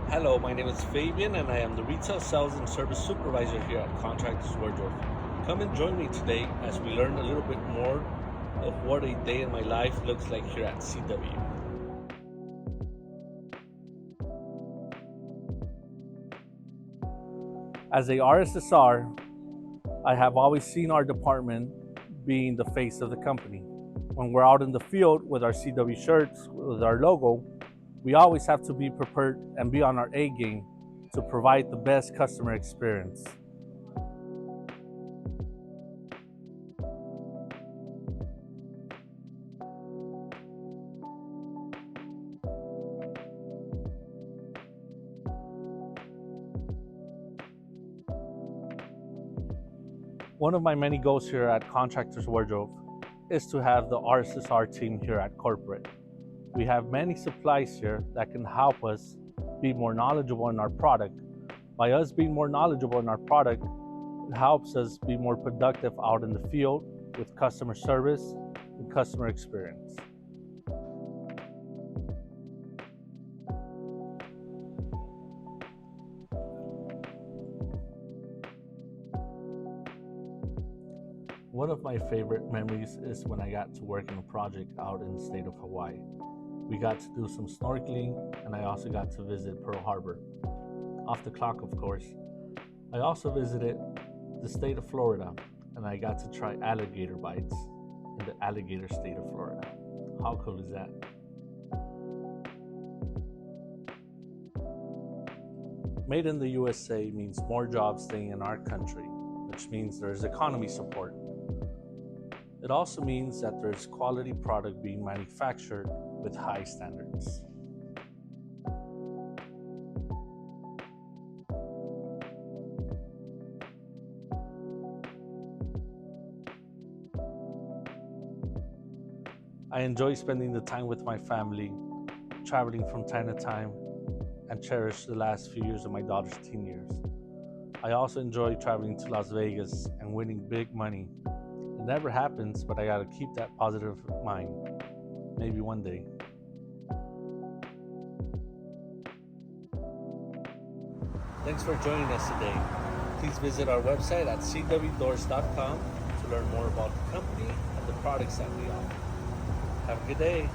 Hello, my name is Fabian and I am the Retail Sales and Service Supervisor here at Contractors Wardrobe. Come and join me today as we learn a little bit more of what a day in my life looks like here at CW. As a RSSR, I have always seen our department being the face of the company. When we're out in the field with our CW shirts, with our logo, we always have to be prepared and be on our A game to provide the best customer experience. One of my many goals here at Contractors Wardrobe is to have the RSSR team here at corporate. We have many supplies here that can help us be more knowledgeable in our product. By us being more knowledgeable in our product, it helps us be more productive out in the field with customer service and customer experience. One of my favorite memories is when I got to work in a project out in the state of Hawaii. We got to do some snorkeling and I also got to visit Pearl Harbor. Off the clock, of course. I also visited the state of Florida and I got to try alligator bites in the alligator state of Florida. How cool is that? Made in the USA means more jobs staying in our country, which means there's economy support. It also means that there's quality product being manufactured with high standards. I enjoy spending the time with my family, traveling from time to time, and cherish the last few years of my daughter's teen years. I also enjoy traveling to Las Vegas and winning big money. It never happens, but I gotta keep that positive mind. Maybe one day. Thanks for joining us today. Please visit our website at cwdoors.com to learn more about the company and the products that we offer. Have a good day.